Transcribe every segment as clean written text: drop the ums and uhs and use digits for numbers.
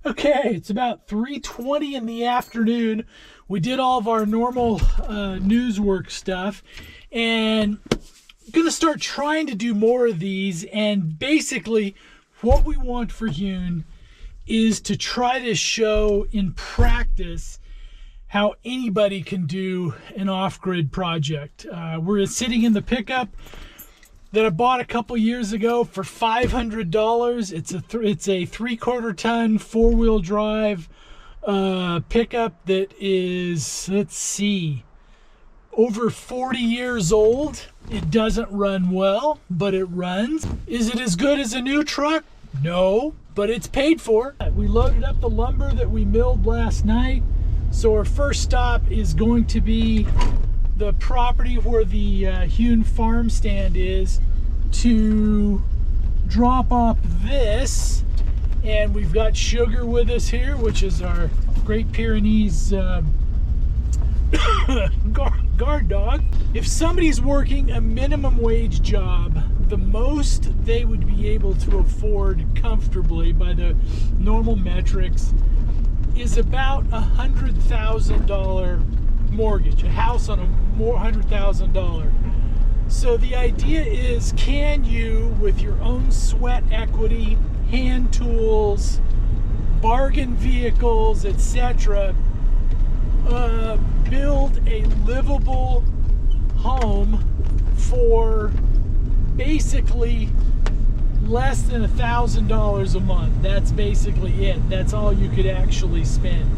Okay, it's about 3:20 in the afternoon. We did all of our normal news work stuff, and I'm gonna start trying to do more of these. And basically, what we want for Hewn is to try to show in practice how anybody can do an off-grid project. We're sitting in the pickup that I bought a couple years ago for $500. It's a 3/4 ton 4-wheel drive pickup that is, let's see, over 40 years old. It doesn't run well, but it runs. Is it as good as a new truck? No, but it's paid for. We loaded up the lumber that we milled last night. So our first stop is going to be the property where the Hewn farm stand is, to drop off this. And we've got Sugar with us here, which is our Great Pyrenees guard dog. If somebody's working a minimum wage job, the most they would be able to afford comfortably by the normal metrics is about $100,000 mortgage, a house on a $100,000. So the idea is, can you, with your own sweat equity, hand tools, bargain vehicles, etc., build a livable home for basically less than $1,000 a month? That's basically it. That's all you could actually spend.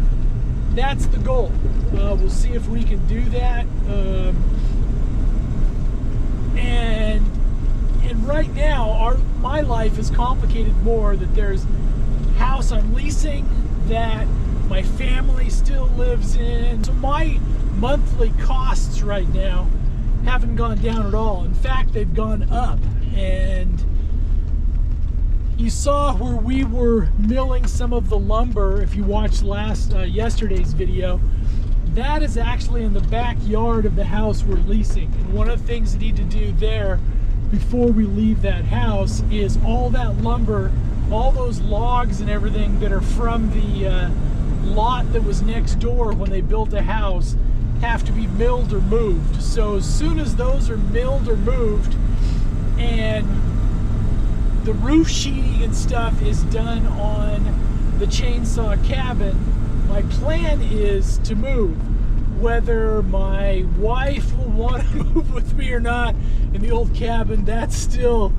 That's the goal. We'll see if we can do that. And right now, my life is complicated more, that there's a house I'm leasing that my family still lives in. So my monthly costs right now haven't gone down at all. In fact, they've gone up. And you saw where we were milling some of the lumber. If you watched yesterday's video, that is actually in the backyard of the house we're leasing. And one of the things we need to do there before we leave that house is all that lumber, all those logs and everything that are from the lot that was next door when they built a house have to be milled or moved. So as soon as those are milled or moved and the roof sheeting and stuff is done on the chainsaw cabin, my plan is to move. Whether my wife will want to move with me or not in the old cabin, that's still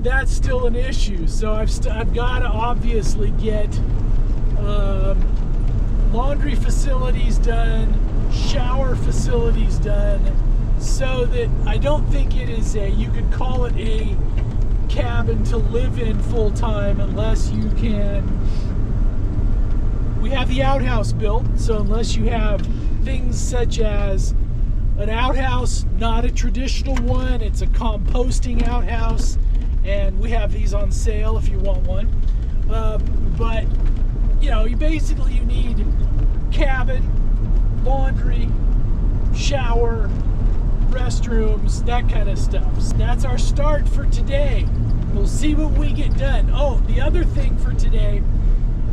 an issue. So I've got to obviously get laundry facilities done, shower facilities done, so that I don't think it is you could call it a cabin to live in full time unless you can. We have the outhouse built, so unless you have things such as an outhouse, not a traditional one, it's a composting outhouse, and we have these on sale if you want one. But you know, you need cabin, laundry, shower, restrooms, that kind of stuff. So that's our start for today. We'll see what we get done. Oh, the other thing for today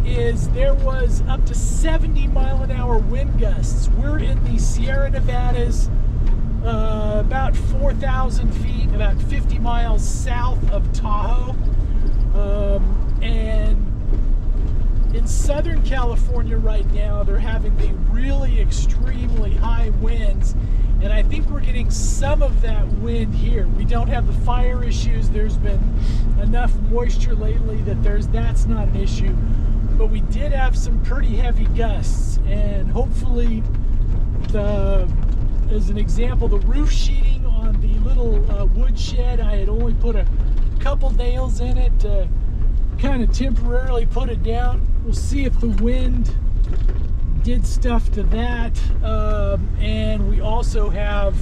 is there was up to 70-mile-an-hour wind gusts. We're in the Sierra Nevadas, about 4,000 feet, about 50 miles south of Tahoe. And in Southern California right now, they're having the really extremely high winds, and I think we're getting some of that wind here. We don't have the fire issues. There's been enough moisture lately that that's not an issue. But we did have some pretty heavy gusts, and hopefully, as an example, the roof sheeting on the little wood shed, I had only put a couple nails in it to kind of temporarily put it down. We'll see if the wind did stuff to that. And we also have,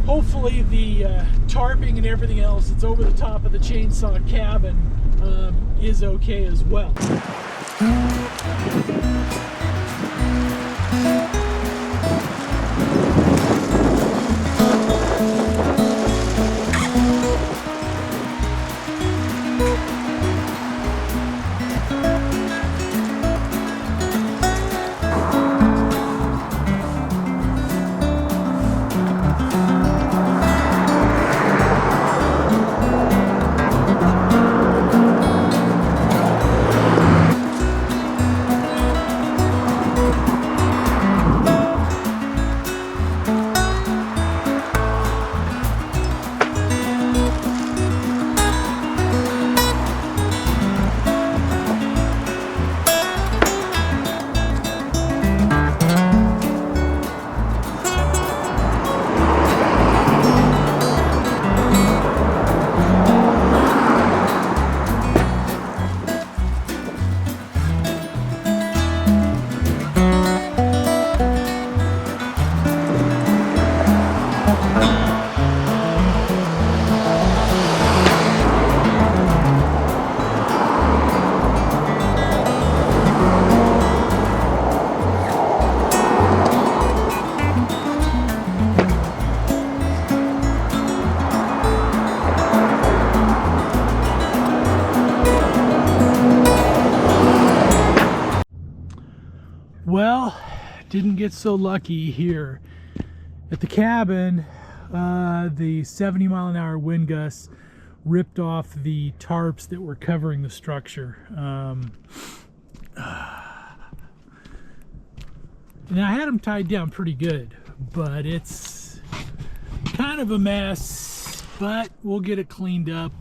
hopefully the tarping and everything else that's over the top of the chainsaw cabin is okay as well. Well, didn't get so lucky here. At the cabin, the 70-mile-an-hour wind gusts ripped off the tarps that were covering the structure. And I had them tied down pretty good, but it's kind of a mess, but we'll get it cleaned up.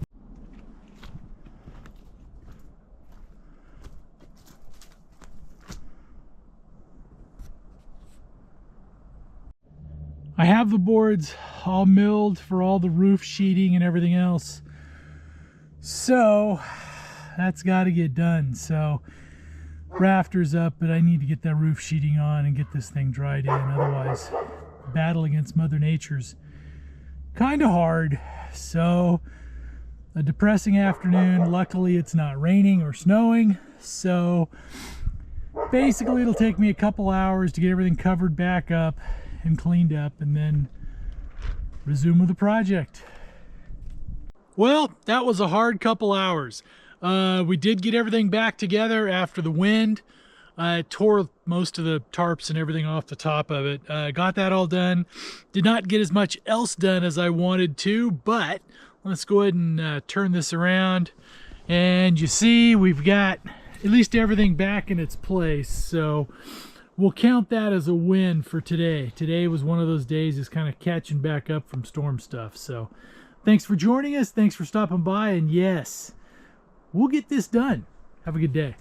I have the boards all milled for all the roof sheeting and everything else, so that's got to get done. So rafters up, but I need to get that roof sheeting on and get this thing dried in. Otherwise, battle against Mother Nature's kind of hard. So a depressing afternoon. Luckily it's not raining or snowing, so basically it'll take me a couple hours to get everything covered back up and cleaned up, and then resume with the project. Well, that was a hard couple hours. We did get everything back together after the wind. I tore most of the tarps and everything off the top of it. Got that all done. Did not get as much else done as I wanted to, but let's go ahead and turn this around. And you see, we've got at least everything back in its place. So we'll count that as a win for today. Today was one of those days is kind of catching back up from storm stuff. So thanks for joining us. Thanks for stopping by. And yes, we'll get this done. Have a good day.